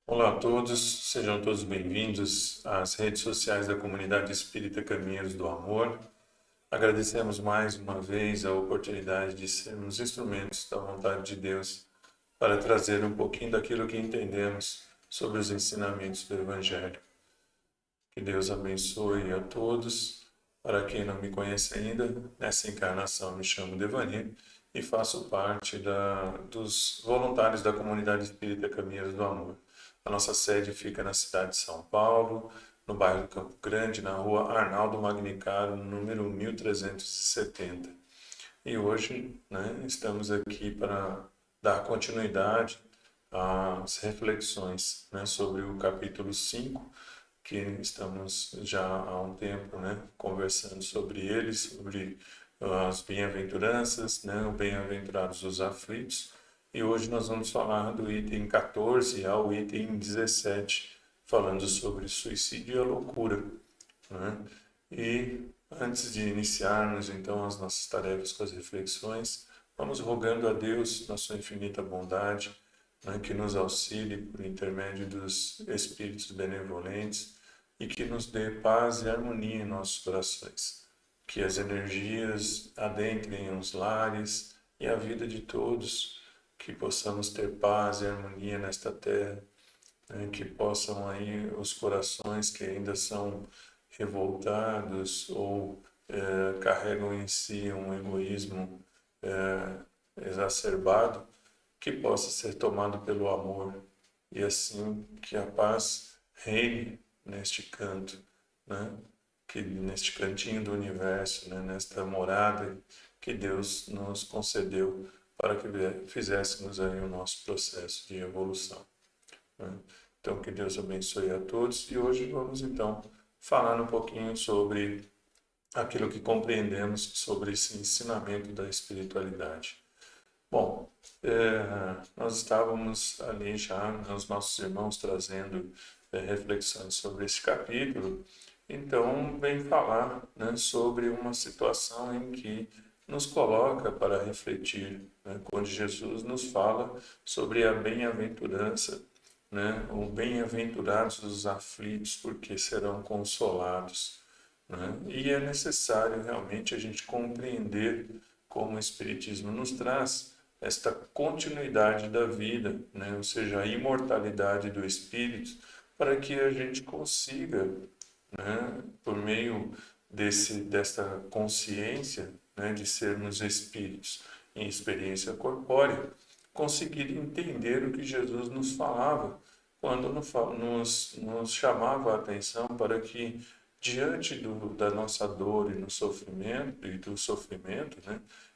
Olá a todos, sejam todos bem-vindos às redes sociais da Comunidade Espírita Caminheiros do Amor. Agradecemos mais uma vez a oportunidade de sermos instrumentos da vontade de Deus para trazer um pouquinho daquilo que entendemos sobre os ensinamentos do Evangelho. Que Deus abençoe a todos. Para quem não me conhece ainda, nessa encarnação me chamo Devani e faço parte dos voluntários da Comunidade Espírita Caminheiros do Amor. A nossa sede fica na cidade de São Paulo, no bairro do Campo Grande, na rua Arnaldo Magnicaro, número 1370. E hoje, estamos aqui para dar continuidade às reflexões, sobre o capítulo 5, que estamos já há um tempo, conversando sobre ele, sobre as bem-aventuranças, o bem-aventurados os aflitos. E hoje nós vamos falar do item 14 ao item 17, falando sobre suicídio e a loucura. E antes de iniciarmos então as nossas tarefas com as reflexões, vamos rogando a Deus, na sua infinita bondade, que nos auxilie por intermédio dos espíritos benevolentes e que nos dê paz e harmonia em nossos corações. Que as energias adentrem os lares e a vida de todos, que possamos ter paz e harmonia nesta terra, que possam aí os corações que ainda são revoltados ou carregam em si um egoísmo exacerbado, que possa ser tomado pelo amor e assim que a paz reine neste canto, que neste cantinho do universo, nesta morada que Deus nos concedeu para que fizéssemos aí o nosso processo de evolução. Então, que Deus abençoe a todos. E hoje vamos, então, falar um pouquinho sobre aquilo que compreendemos sobre esse ensinamento da espiritualidade. Bom, nós estávamos ali já, os nossos irmãos trazendo reflexões sobre esse capítulo, então vem falar sobre uma situação em que nos coloca para refletir, quando Jesus nos fala sobre a bem-aventurança, o bem-aventurados os aflitos, porque serão consolados. E é necessário realmente a gente compreender como o Espiritismo nos traz esta continuidade da vida, ou seja, a imortalidade do espírito, para que a gente consiga, por meio desta consciência, de sermos espíritos em experiência corpórea, conseguir entender o que Jesus nos falava quando nos chamava a atenção para que, diante da nossa dor e do sofrimento,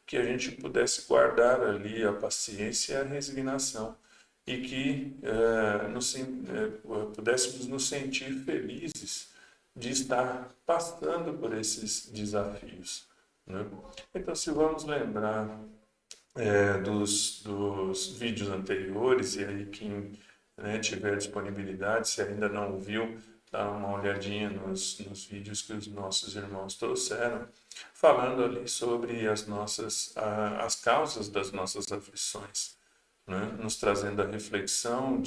que a gente pudesse guardar ali a paciência e a resignação e que pudéssemos nos sentir felizes de estar passando por esses desafios. Então, se vamos lembrar dos vídeos anteriores, e aí quem tiver disponibilidade, se ainda não viu, dá uma olhadinha nos vídeos que os nossos irmãos trouxeram, falando ali sobre as causas das nossas aflições, nos trazendo a reflexão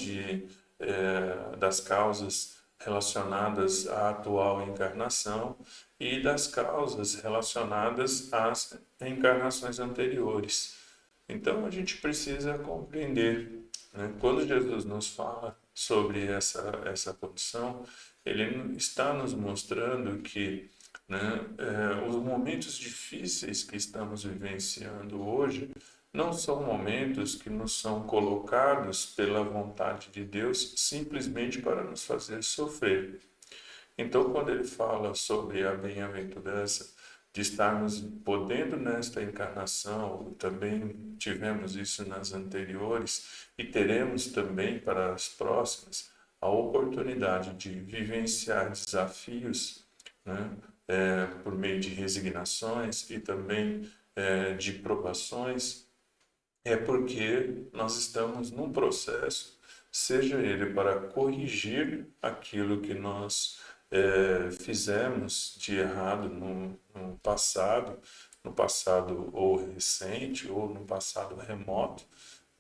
das causas relacionadas à atual encarnação e das causas relacionadas às encarnações anteriores. Então a gente precisa compreender, quando Jesus nos fala sobre essa condição, ele está nos mostrando que os momentos difíceis que estamos vivenciando hoje não são momentos que nos são colocados pela vontade de Deus simplesmente para nos fazer sofrer. Então, quando ele fala sobre a bem-aventurança de estarmos podendo nesta encarnação, também tivemos isso nas anteriores e teremos também para as próximas, a oportunidade de vivenciar desafios, por meio de resignações e também de provações, é porque nós estamos num processo, seja ele para corrigir aquilo que nós fizemos de errado no passado ou recente ou no passado remoto,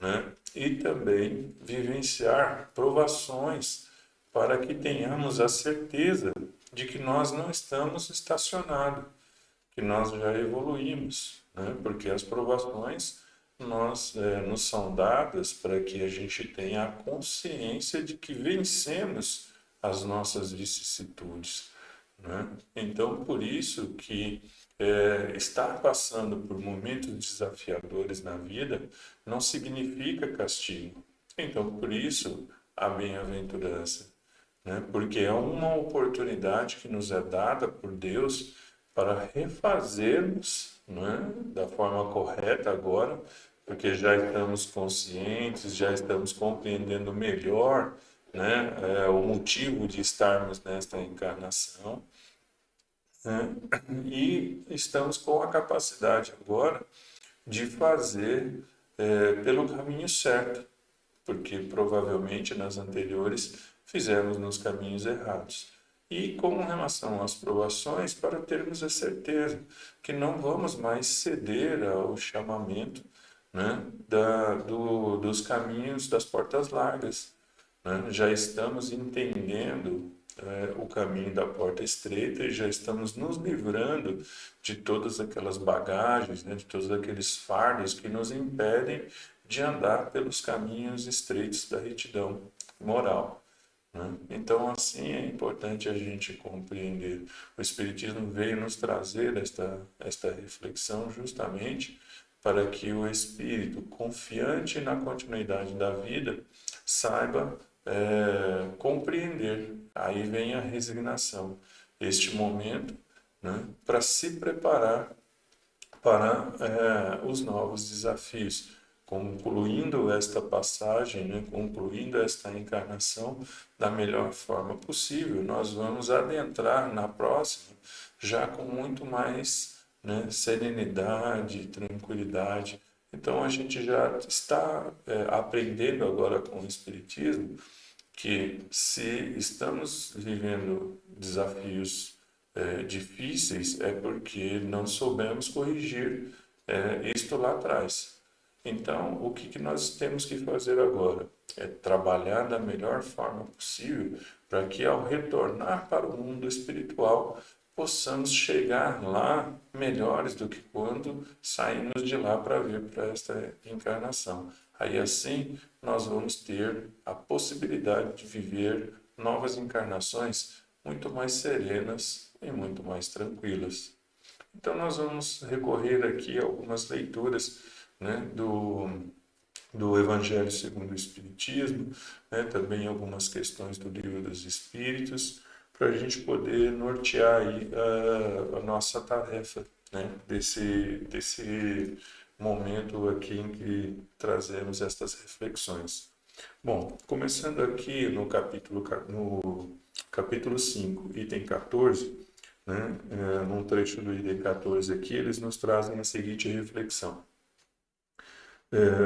né? E também vivenciar provações para que tenhamos a certeza de que nós não estamos estacionados, que nós já evoluímos, né? Porque as provações nos são dadas para que a gente tenha a consciência de que vencemos as nossas vicissitudes, né? Então, por isso que estar passando por momentos desafiadores na vida não significa castigo. Então, por isso, a bem-aventurança, né? Porque é uma oportunidade que nos é dada por Deus para refazermos, né, da forma correta agora, porque já estamos conscientes, já estamos compreendendo melhor, né, o motivo de estarmos nesta encarnação, né, e estamos com a capacidade agora de fazer pelo caminho certo, porque provavelmente nas anteriores fizemos nos caminhos errados. E com relação às provações, para termos a certeza que não vamos mais ceder ao chamamento, né, dos caminhos das portas largas, né? Já estamos entendendo o caminho da porta estreita e já estamos nos livrando de todas aquelas bagagens, né, de todos aqueles fardos que nos impedem de andar pelos caminhos estreitos da retidão moral, né? Então, assim, é importante a gente compreender. O Espiritismo veio nos trazer esta reflexão justamente para que o espírito, confiante na continuidade da vida, saiba compreender. Aí vem a resignação, este momento, né, para se preparar para os novos desafios, concluindo esta passagem, né, concluindo esta encarnação da melhor forma possível. Nós vamos adentrar na próxima já com muito mais, né, serenidade, tranquilidade. Então a gente já está aprendendo agora com o Espiritismo que se estamos vivendo desafios difíceis é porque não soubemos corrigir isto lá atrás. Então, o que nós temos que fazer agora? É trabalhar da melhor forma possível para que ao retornar para o mundo espiritual possamos chegar lá melhores do que quando saímos de lá para vir para esta encarnação. Aí assim nós vamos ter a possibilidade de viver novas encarnações muito mais serenas e muito mais tranquilas. Então nós vamos recorrer aqui a algumas leituras, né, do Evangelho segundo o Espiritismo, né, também algumas questões do Livro dos Espíritos, para a gente poder nortear aí a nossa tarefa, né, desse momento aqui em que trazemos estas reflexões. Bom, começando aqui no capítulo 5, item 14, né, num trecho do item 14 aqui, eles nos trazem a seguinte reflexão,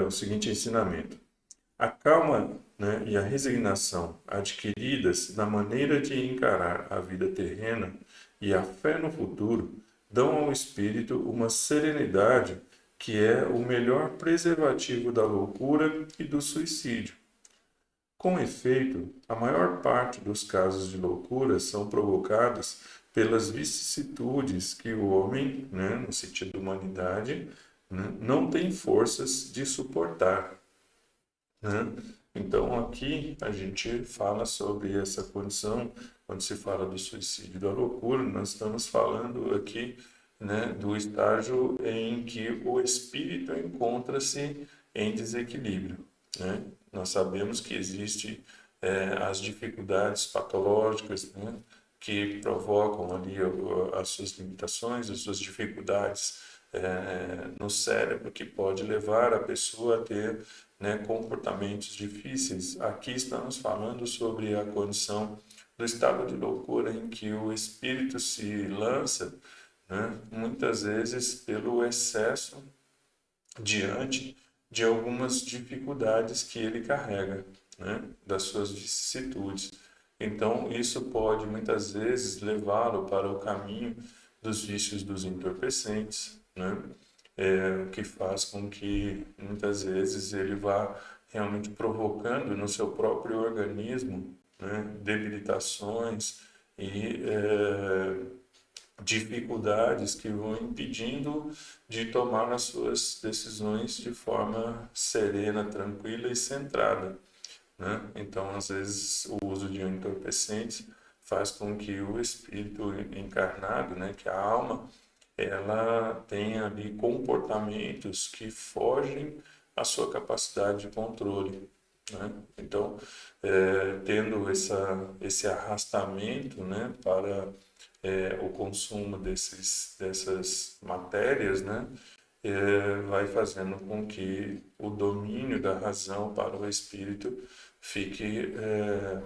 o seguinte ensinamento. A calma, né, e a resignação adquiridas na maneira de encarar a vida terrena e a fé no futuro dão ao espírito uma serenidade que é o melhor preservativo da loucura e do suicídio. Com efeito, a maior parte dos casos de loucura são provocadas pelas vicissitudes que o homem, né, no sentido da humanidade, né, não tem forças de suportar, né? Então, aqui a gente fala sobre essa condição, quando se fala do suicídio da loucura, nós estamos falando aqui, né, do estágio em que o espírito encontra-se em desequilíbrio, né? Nós sabemos que existem as dificuldades patológicas, né, que provocam ali as suas limitações, as suas dificuldades no cérebro, que pode levar a pessoa a ter, né, comportamentos difíceis. Aqui estamos falando sobre a condição do estado de loucura em que o espírito se lança, né, muitas vezes pelo excesso diante de algumas dificuldades que ele carrega, né, das suas vicissitudes. Então, isso pode muitas vezes levá-lo para o caminho dos vícios dos entorpecentes, né? o que faz com que muitas vezes ele vá realmente provocando no seu próprio organismo, né, debilitações e dificuldades que vão impedindo de tomar as suas decisões de forma serena, tranquila e centrada, né? Então, às vezes, o uso de entorpecentes faz com que o espírito encarnado, né, que a alma, ela tenha ali comportamentos que fogem à sua capacidade de controle, né? Então, tendo esse arrastamento, né, para o consumo dessas matérias, né, vai fazendo com que o domínio da razão para o espírito fique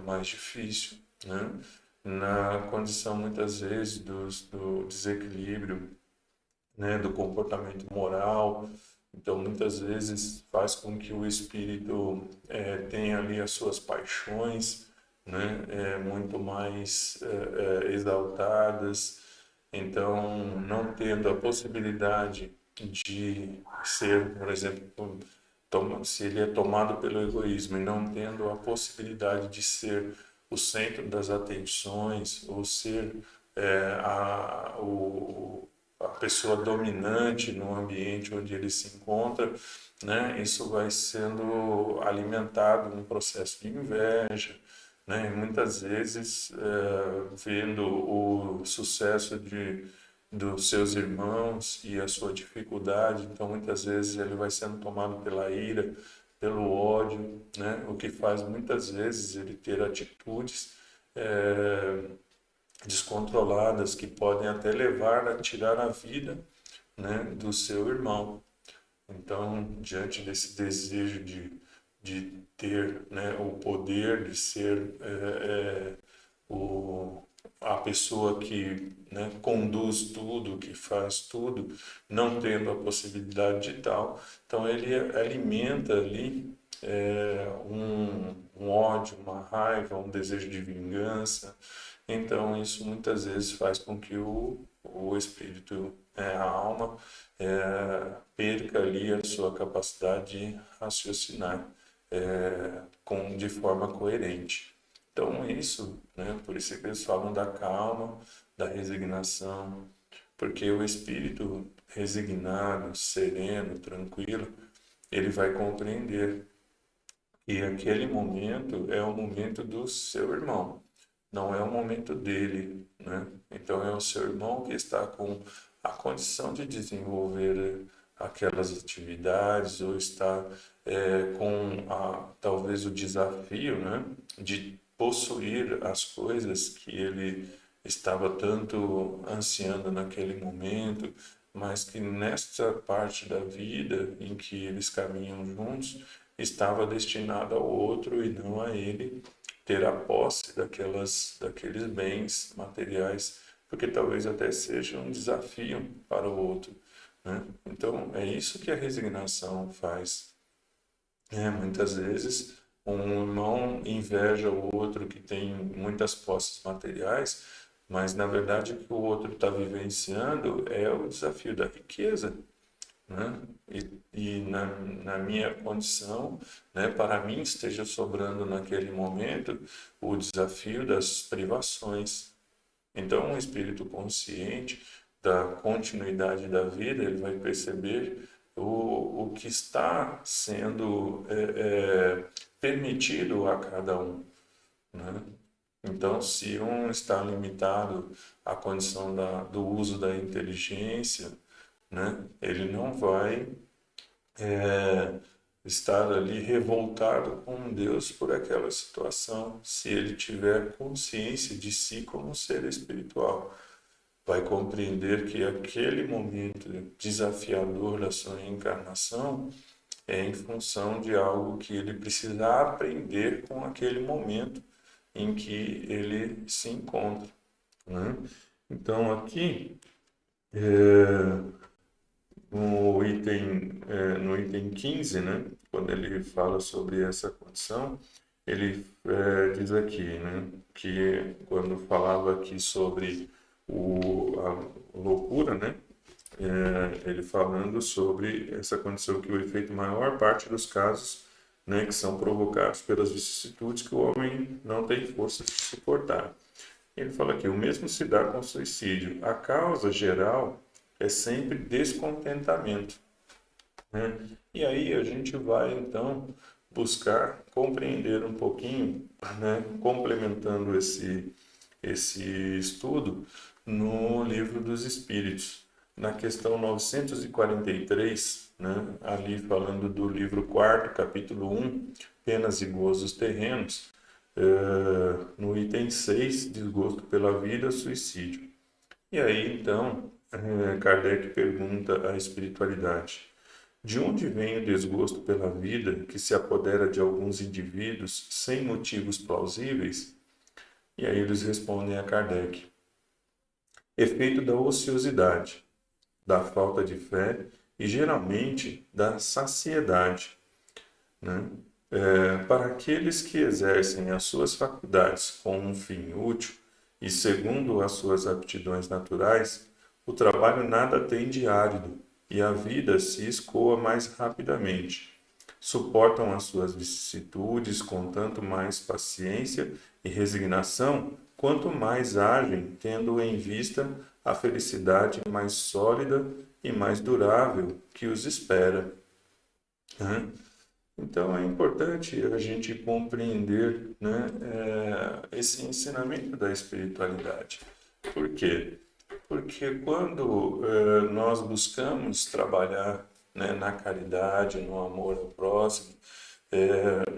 mais difícil, né? Na condição, muitas vezes, do desequilíbrio, né, do comportamento moral. Então, muitas vezes faz com que o espírito tenha ali as suas paixões, né, muito mais exaltadas. Então, não tendo a possibilidade de ser, por exemplo, se ele é tomado pelo egoísmo e não tendo a possibilidade de ser o centro das atenções ou ser a pessoa dominante no ambiente onde ele se encontra, né? Isso vai sendo alimentado num processo de inveja, né? E muitas vezes, vendo o sucesso dos seus irmãos e a sua dificuldade, então muitas vezes ele vai sendo tomado pela ira, pelo ódio, né? O que faz muitas vezes ele ter atitudes descontroladas que podem até levar a tirar a vida, né, do seu irmão. Então, diante desse desejo de ter, né, o poder de ser o, a pessoa que, né, conduz tudo, que faz tudo, não tendo a possibilidade de tal, então ele alimenta ali um ódio, uma raiva, um desejo de vingança. Então isso muitas vezes faz com que o espírito, a alma, perca ali a sua capacidade de raciocinar de forma coerente. Então isso, né, por isso que eles falam da calma, da resignação, porque o espírito resignado, sereno, tranquilo, ele vai compreender que aquele momento é o momento do seu irmão, não é o momento dele, né? Então é o seu irmão que está com a condição de desenvolver aquelas atividades ou está talvez o desafio, né, de possuir as coisas que ele estava tanto ansiando naquele momento, mas que nesta parte da vida em que eles caminham juntos estava destinada ao outro e não a ele ter a posse daqueles bens materiais, porque talvez até seja um desafio para o outro, né? Então, é isso que a resignação faz. Muitas vezes, um irmão inveja o outro que tem muitas posses materiais, mas na verdade o que o outro está vivenciando é o desafio da riqueza, né? Na minha condição, né, para mim esteja sobrando naquele momento o desafio das privações. Então, um espírito consciente da continuidade da vida, ele vai perceber o que está sendo permitido a cada um, né? Então, se um está limitado à condição do uso da inteligência, né, ele não vai estar ali revoltado com Deus por aquela situação, se ele tiver consciência de si como ser espiritual. Vai compreender que aquele momento desafiador da sua encarnação é em função de algo que ele precisa aprender com aquele momento em que ele se encontra, né? Então, aqui, no item 15, né, quando ele fala sobre essa condição, ele diz aqui, né, que quando falava aqui sobre a loucura, né, ele falando sobre essa condição que o efeito, maior parte dos casos, né, que são provocados pelas vicissitudes que o homem não tem força de suportar. Ele fala aqui, o mesmo se dá com o suicídio. A causa geral é sempre descontentamento, né? E aí a gente vai, então, buscar compreender um pouquinho, né, complementando esse estudo no Livro dos Espíritos. Na questão 943, né, ali falando do livro 4º, capítulo 1, Penas e Gozos Terrenos, no item 6, Desgosto pela Vida, Suicídio. E aí, então, Kardec pergunta à espiritualidade: de onde vem o desgosto pela vida que se apodera de alguns indivíduos sem motivos plausíveis? E aí eles respondem a Kardec: efeito da ociosidade, da falta de fé e geralmente da saciedade, né? Para aqueles que exercem as suas faculdades com um fim útil e segundo as suas aptidões naturais, o trabalho nada tem de árido e a vida se escoa mais rapidamente. Suportam as suas vicissitudes com tanto mais paciência e resignação, quanto mais agem, tendo em vista a felicidade mais sólida e mais durável que os espera, né? Então é importante a gente compreender, né, esse ensinamento da espiritualidade. Por quê? Porque quando nós buscamos trabalhar, né, na caridade, no amor ao próximo,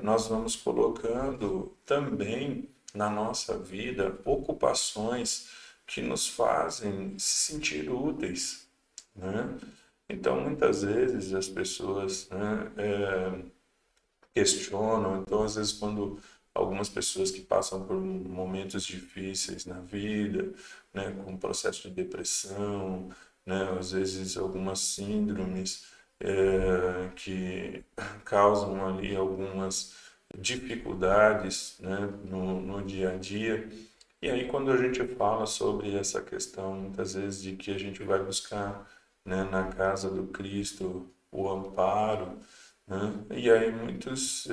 nós vamos colocando também na nossa vida ocupações que nos fazem se sentir úteis, né? Então, muitas vezes as pessoas, né, questionam. Então, às vezes, quando algumas pessoas que passam por momentos difíceis na vida, né, com processo de depressão, né, às vezes algumas síndromes que causam ali algumas dificuldades, né, no dia a dia. E aí, quando a gente fala sobre essa questão, muitas vezes, de que a gente vai buscar, né, na casa do Cristo o amparo, né? E aí muitos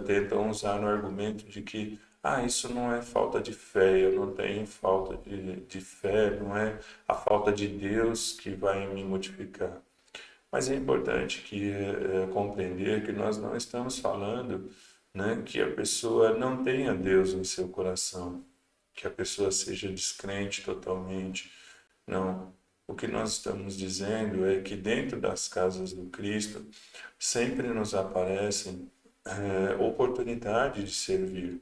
tentam usar no argumento de que isso não é falta de fé, eu não tenho falta de fé, não é a falta de Deus que vai me modificar. Mas é importante que compreender que nós não estamos falando, né, que a pessoa não tenha Deus em seu coração, que a pessoa seja descrente totalmente. Não. O que nós estamos dizendo é que dentro das casas do Cristo sempre nos aparecem oportunidade de servir.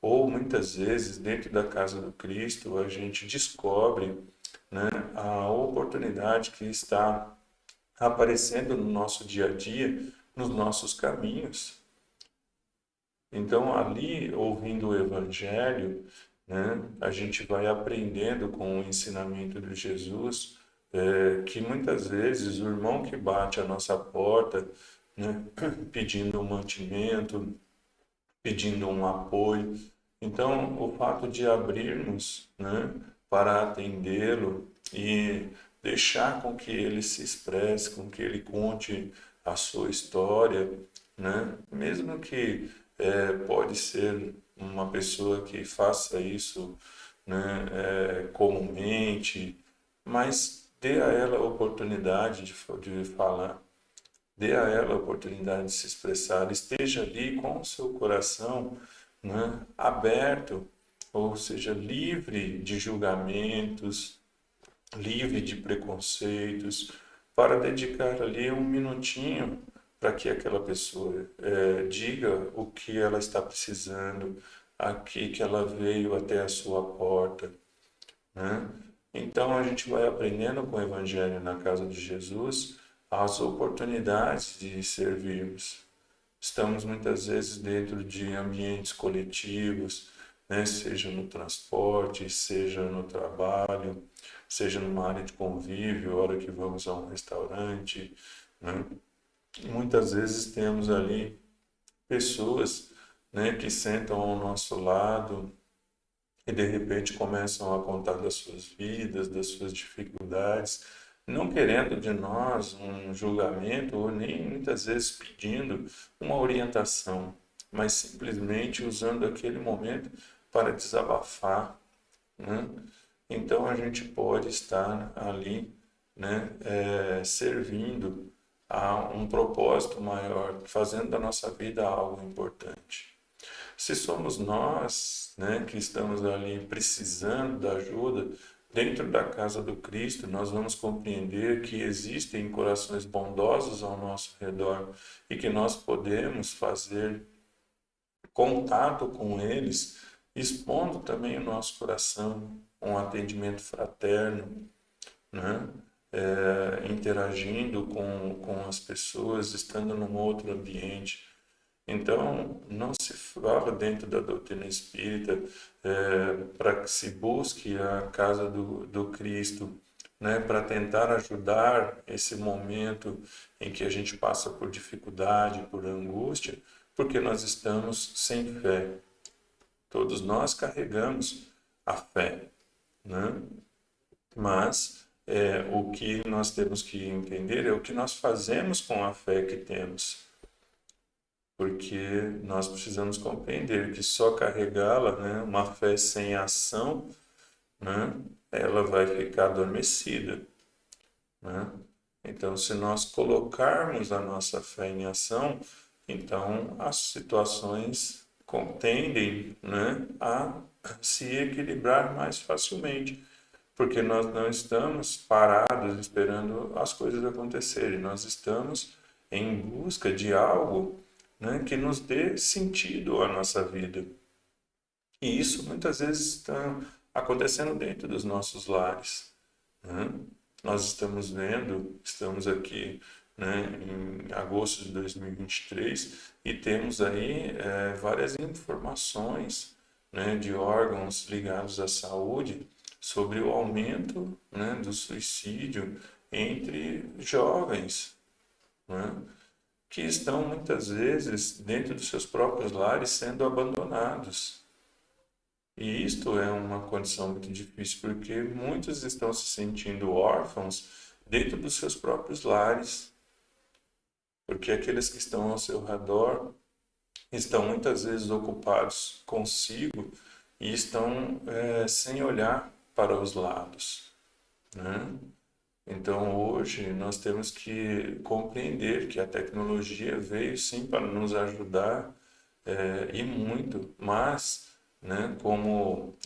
Ou muitas vezes dentro da casa do Cristo a gente descobre, né, a oportunidade que está aparecendo no nosso dia a dia, nos nossos caminhos. Então, ali, ouvindo o Evangelho, né, a gente vai aprendendo com o ensinamento de Jesus, que muitas vezes o irmão que bate à nossa porta, né, pedindo um mantimento, pedindo um apoio. Então, o fato de abrirmos, né, para atendê-lo e deixar com que ele se expresse, com que ele conte a sua história, né, mesmo que pode ser uma pessoa que faça isso, né, comumente, mas dê a ela a oportunidade de falar, dê a ela a oportunidade de se expressar, esteja ali com o seu coração, né, aberto, ou seja, livre de julgamentos, livre de preconceitos, para dedicar ali um minutinho para que aquela pessoa diga o que ela está precisando, aqui que ela veio até a sua porta, né? Então a gente vai aprendendo com o Evangelho na casa de Jesus as oportunidades de servirmos. Estamos muitas vezes dentro de ambientes coletivos, né? Seja no transporte, seja no trabalho, seja numa área de convívio, a hora que vamos a um restaurante, né? Muitas vezes temos ali pessoas, né, que sentam ao nosso lado e de repente começam a contar das suas vidas, das suas dificuldades, não querendo de nós um julgamento ou nem muitas vezes pedindo uma orientação, mas simplesmente usando aquele momento para desabafar, né? Então a gente pode estar ali, né, servindo a um propósito maior, fazendo da nossa vida algo importante. Se somos nós, né, que estamos ali precisando da ajuda, dentro da casa do Cristo, nós vamos compreender que existem corações bondosos ao nosso redor e que nós podemos fazer contato com eles, expondo também o nosso coração, um atendimento fraterno, né? Interagindo com as pessoas, estando num outro ambiente. Então, não se fala dentro da doutrina espírita para que se busque a casa do Cristo, né, para tentar ajudar esse momento em que a gente passa por dificuldade, por angústia, porque nós estamos sem fé. Todos nós carregamos a fé, né? Mas o que nós temos que entender é o que nós fazemos com a fé que temos, porque nós precisamos compreender que só carregá-la, né, uma fé sem ação, né, ela vai ficar adormecida, né? Então, se nós colocarmos a nossa fé em ação, então as situações tendem, né, a se equilibrar mais facilmente, porque nós não estamos parados esperando as coisas acontecerem, nós estamos em busca de algo, né, que nos dê sentido à nossa vida. E isso muitas vezes está acontecendo dentro dos nossos lares, né? Nós estamos vendo, estamos aqui, né, em agosto de 2023 e temos aí várias informações, né, de órgãos ligados à saúde sobre o aumento, né, do suicídio entre jovens, né, que estão muitas vezes dentro dos seus próprios lares sendo abandonados. E isto é uma condição muito difícil, porque muitos estão se sentindo órfãos dentro dos seus próprios lares, porque aqueles que estão ao seu redor estão muitas vezes ocupados consigo e estão sem olhar para os lados, né? Então hoje nós temos que compreender que a tecnologia veio sim para nos ajudar e muito, mas, né, como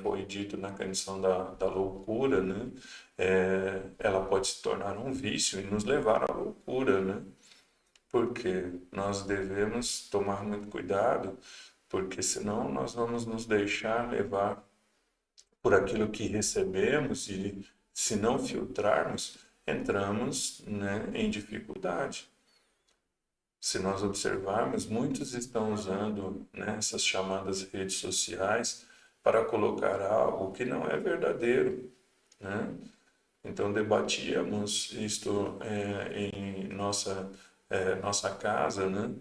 foi dito na canção da loucura, né, ela pode se tornar um vício e nos levar à loucura, né? Porque nós devemos tomar muito cuidado, porque senão nós vamos nos deixar levar por aquilo que recebemos e se não filtrarmos, entramos, né, em dificuldade. Se nós observarmos, muitos estão usando, né, essas chamadas redes sociais para colocar algo que não é verdadeiro, né? Então debatíamos isto em nossa casa, né?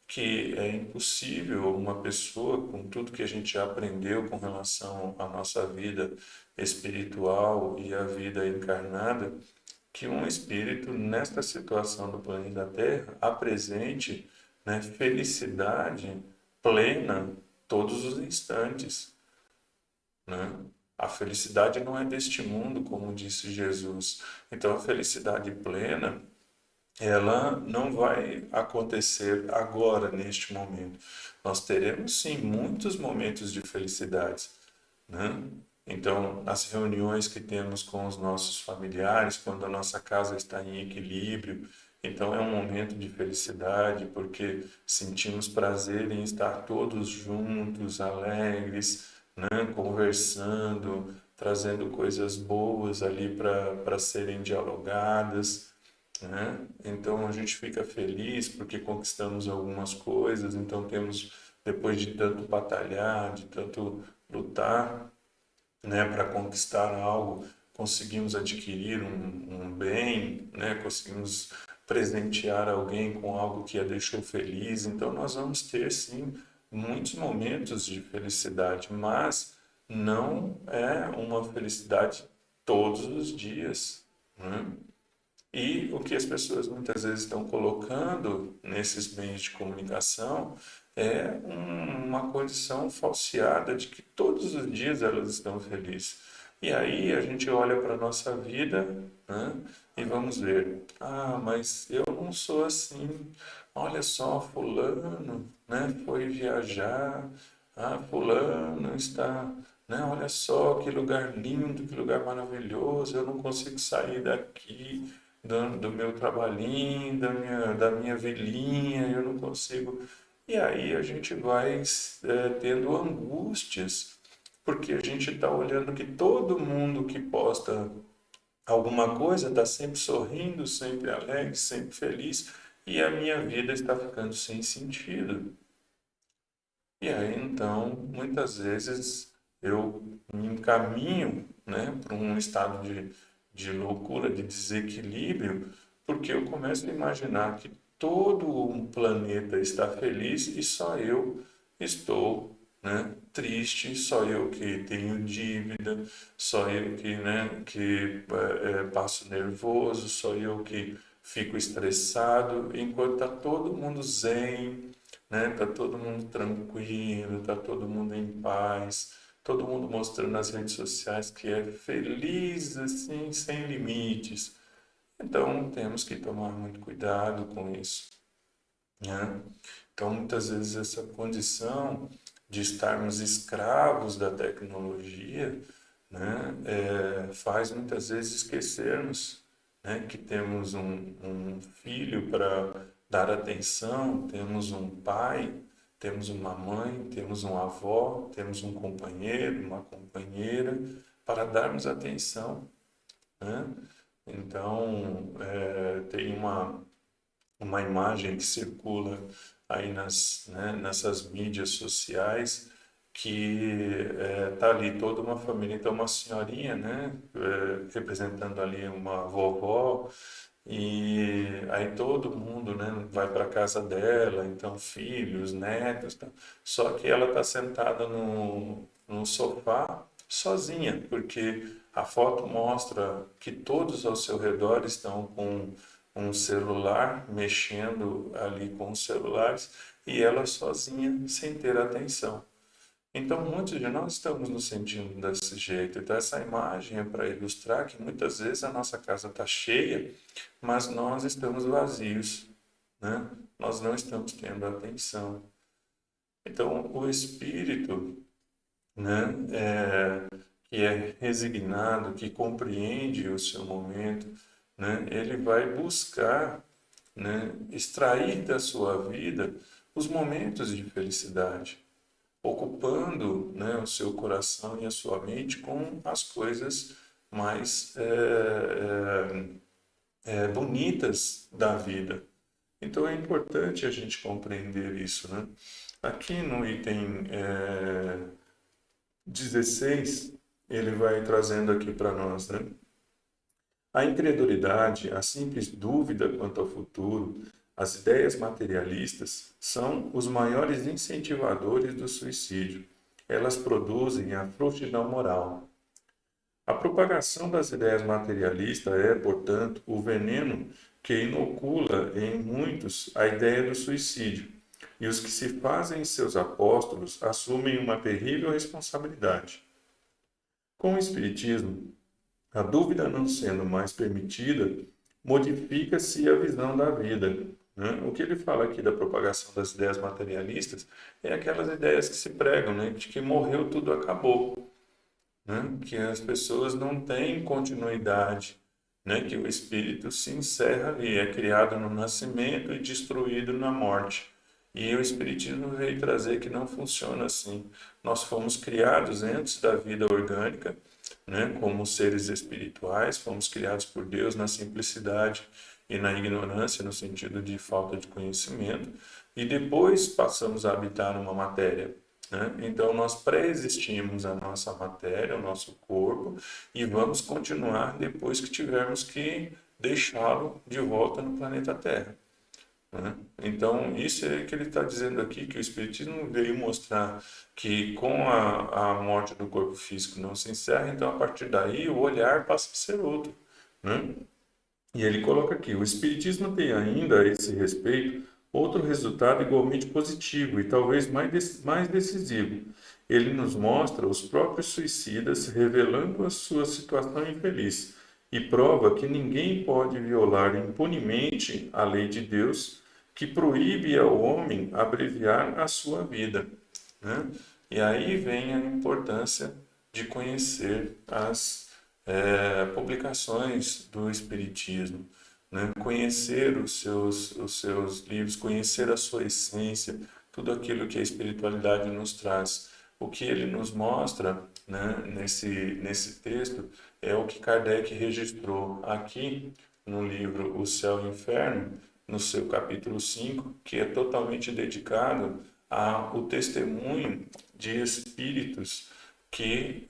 Que é impossível uma pessoa, com tudo que a gente já aprendeu com relação à nossa vida espiritual e à vida encarnada, que um espírito, nesta situação do planeta Terra, apresente, né, felicidade plena todos os instantes, né? A felicidade não é deste mundo, como disse Jesus. Então, a felicidade plena, ela não vai acontecer agora, neste momento. Nós teremos, sim, muitos momentos de felicidade, né? Então, as reuniões que temos com os nossos familiares, quando a nossa casa está em equilíbrio, então é um momento de felicidade, porque sentimos prazer em estar todos juntos, alegres, né? Conversando, trazendo coisas boas ali para serem dialogadas, né? Então a gente fica feliz porque conquistamos algumas coisas, então temos, depois de tanto batalhar, de tanto lutar, né, para conquistar algo, conseguimos adquirir um bem, né, conseguimos presentear alguém com algo que a deixou feliz. Então, nós vamos ter, sim, muitos momentos de felicidade, mas não é uma felicidade todos os dias, né? E o que as pessoas muitas vezes estão colocando nesses meios de comunicação é uma condição falseada de que todos os dias elas estão felizes. E aí a gente olha para a nossa vida, né, e vamos ver, mas eu não sou assim. Olha só, fulano, né, foi viajar, fulano está, né, olha só que lugar lindo, que lugar maravilhoso, eu não consigo sair daqui do meu trabalhinho, da minha vilinha, eu não consigo. E aí a gente vai tendo angústias, porque a gente está olhando que todo mundo que posta alguma coisa está sempre sorrindo, sempre alegre, sempre feliz, e a minha vida está ficando sem sentido. E aí então, muitas vezes eu me encaminho, né, para um estado de loucura, de desequilíbrio, porque eu começo a imaginar que todo um planeta está feliz e só eu estou, né, triste, só eu que tenho dívida, só eu que, né, passo nervoso, só eu que fico estressado, enquanto está todo mundo zen, né? Tá todo mundo tranquilo, tá todo mundo em paz, todo mundo mostrando nas redes sociais que é feliz assim, sem limites. Então temos que tomar muito cuidado com isso, né? Então muitas vezes essa condição de estarmos escravos da tecnologia, né, faz muitas vezes esquecermos, né, que temos um filho para dar atenção, temos um pai, temos uma mãe, temos um avó, temos um companheiro, uma companheira para darmos atenção, né? Então, tem uma imagem que circula aí nessas mídias sociais que tá ali toda uma família, então uma senhorinha, né, representando ali uma vovó, e aí todo mundo, né, vai para casa dela, então filhos, netos, tá? Só que ela está sentada no sofá sozinha, porque a foto mostra que todos ao seu redor estão com um celular, mexendo ali com os celulares, e ela sozinha, sem ter atenção. Então, muitos de nós estamos nos sentindo desse jeito. Então, essa imagem é para ilustrar que muitas vezes a nossa casa está cheia, mas nós estamos vazios, né? Nós não estamos tendo atenção. Então, o espírito, né, que é resignado, que compreende o seu momento, né, ele vai buscar, né, extrair da sua vida os momentos de felicidade, ocupando, né, o seu coração e a sua mente com as coisas mais bonitas da vida. Então é importante a gente compreender isso, né? Aqui no item 16, ele vai trazendo aqui para nós, né? A incredulidade, a simples dúvida quanto ao futuro, as ideias materialistas são os maiores incentivadores do suicídio. Elas produzem a frouxidão moral. A propagação das ideias materialistas é, portanto, o veneno que inocula em muitos a ideia do suicídio, e os que se fazem seus apóstolos assumem uma terrível responsabilidade. Com o Espiritismo, a dúvida não sendo mais permitida, modifica-se a visão da vida, né? O que ele fala aqui da propagação das ideias materialistas é aquelas ideias que se pregam, né? De que morreu, tudo acabou, né? Que as pessoas não têm continuidade, né? Que o espírito se encerra ali, é criado no nascimento e destruído na morte. E o Espiritismo veio trazer que não funciona assim. Nós fomos criados antes da vida orgânica, né? Como seres espirituais, fomos criados por Deus na simplicidade e na ignorância, no sentido de falta de conhecimento, e depois passamos a habitar numa matéria, né? Então, nós pré-existimos a nossa matéria, o nosso corpo, e vamos continuar depois que tivermos que deixá-lo de volta no planeta Terra, né? Então, isso é que ele está dizendo aqui, que o Espiritismo veio mostrar que com a morte do corpo físico não se encerra, então a partir daí o olhar passa a ser outro, né? E ele coloca aqui: o Espiritismo tem ainda, a esse respeito, outro resultado igualmente positivo e talvez mais decisivo. Ele nos mostra os próprios suicidas revelando a sua situação infeliz e prova que ninguém pode violar impunemente a lei de Deus que proíbe ao homem abreviar a sua vida, né? E aí vem a importância de conhecer as publicações do Espiritismo, né? Conhecer os seus livros, conhecer a sua essência, tudo aquilo que a espiritualidade nos traz. O que ele nos mostra, né, nesse texto é o que Kardec registrou aqui no livro O Céu e o Inferno, no seu capítulo 5, que é totalmente dedicado ao testemunho de espíritos que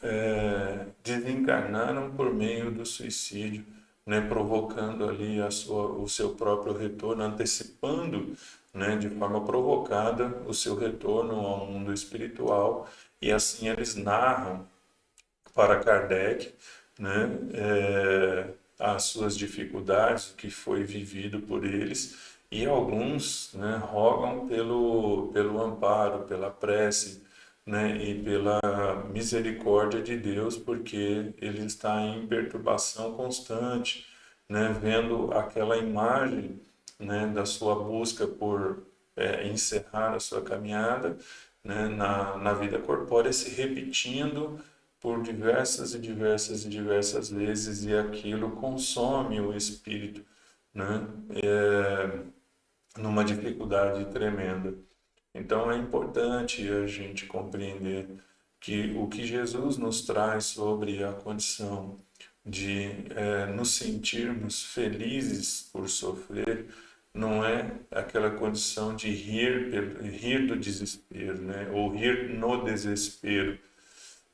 desencarnaram por meio do suicídio, né, provocando ali o seu próprio retorno, antecipando, né, de forma provocada o seu retorno ao mundo espiritual, e assim eles narram para Kardec, né, as suas dificuldades, o que foi vivido por eles, e alguns, né, rogam pelo amparo, pela prece, né, e pela misericórdia de Deus, porque ele está em perturbação constante, né, vendo aquela imagem, né, da sua busca por encerrar a sua caminhada, né, na vida corpórea se repetindo por diversas e diversas e diversas vezes, e aquilo consome o espírito, né, numa dificuldade tremenda. Então é importante a gente compreender que o que Jesus nos traz sobre a condição de nos sentirmos felizes por sofrer não é aquela condição de rir do desespero, né? Ou rir no desespero,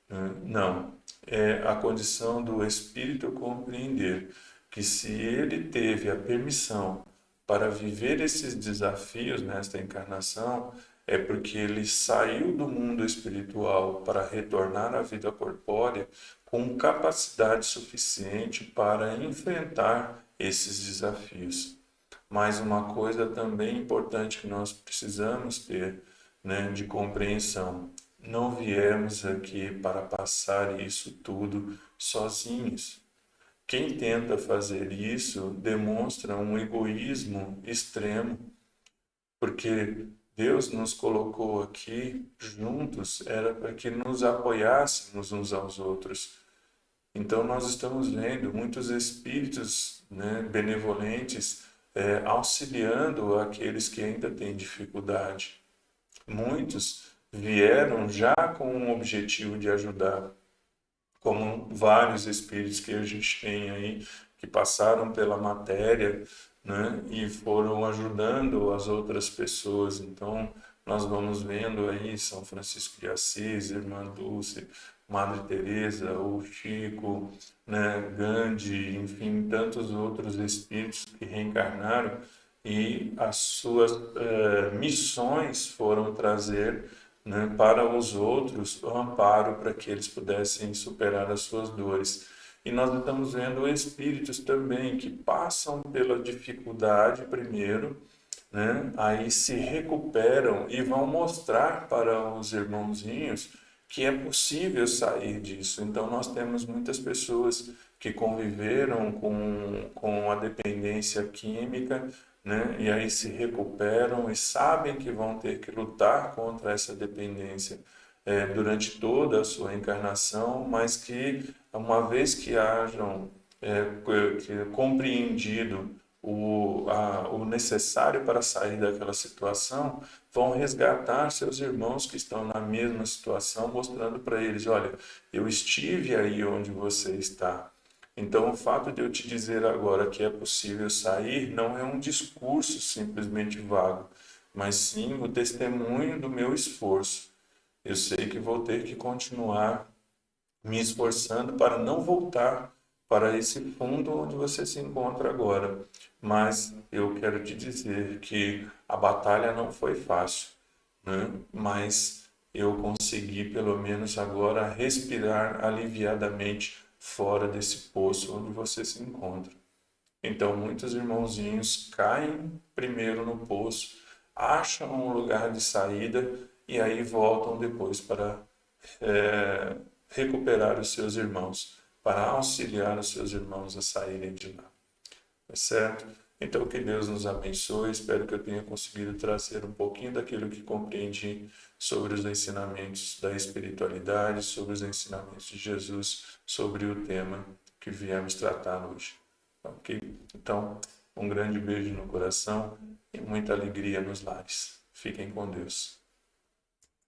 né? Não, é a condição do espírito compreender que se ele teve a permissão para viver esses desafios nesta encarnação, é porque ele saiu do mundo espiritual para retornar à vida corpórea com capacidade suficiente para enfrentar esses desafios. Mas uma coisa também importante que nós precisamos ter, né, de compreensão: não viemos aqui para passar isso tudo sozinhos. Quem tenta fazer isso demonstra um egoísmo extremo, porque Deus nos colocou aqui juntos, era para que nos apoiássemos uns aos outros. Então, nós estamos vendo muitos espíritos, né, benevolentes, auxiliando aqueles que ainda têm dificuldade. Muitos vieram já com o objetivo de ajudar, como vários espíritos que a gente tem aí, que passaram pela matéria, né, e foram ajudando as outras pessoas. Então, nós vamos vendo aí São Francisco de Assis, Irmã Dulce, Madre Teresa, o Chico, né, Gandhi, enfim, tantos outros espíritos que reencarnaram e as suas missões foram trazer, né, para os outros o amparo para que eles pudessem superar as suas dores. E nós estamos vendo espíritos também que passam pela dificuldade primeiro, né? Aí se recuperam e vão mostrar para os irmãozinhos que é possível sair disso. Então, nós temos muitas pessoas que conviveram com a dependência química, né? E aí se recuperam e sabem que vão ter que lutar contra essa dependência durante toda a sua encarnação, mas que, uma vez que hajam compreendido o necessário para sair daquela situação, vão resgatar seus irmãos que estão na mesma situação, mostrando para eles: olha, eu estive aí onde você está. Então, o fato de eu te dizer agora que é possível sair não é um discurso simplesmente vago, mas sim o testemunho do meu esforço. Eu sei que vou ter que continuar me esforçando para não voltar para esse fundo onde você se encontra agora. Mas eu quero te dizer que a batalha não foi fácil, né? Mas eu consegui pelo menos agora respirar aliviadamente fora desse poço onde você se encontra. Então, muitos irmãozinhos caem primeiro no poço, acham um lugar de saída e aí voltam depois para recuperar os seus irmãos, para auxiliar os seus irmãos a saírem de lá. Tá certo? Então, que Deus nos abençoe. Espero que eu tenha conseguido trazer um pouquinho daquilo que compreendi sobre os ensinamentos da espiritualidade, sobre os ensinamentos de Jesus, sobre o tema que viemos tratar hoje. Ok? Então, um grande beijo no coração e muita alegria nos lares. Fiquem com Deus.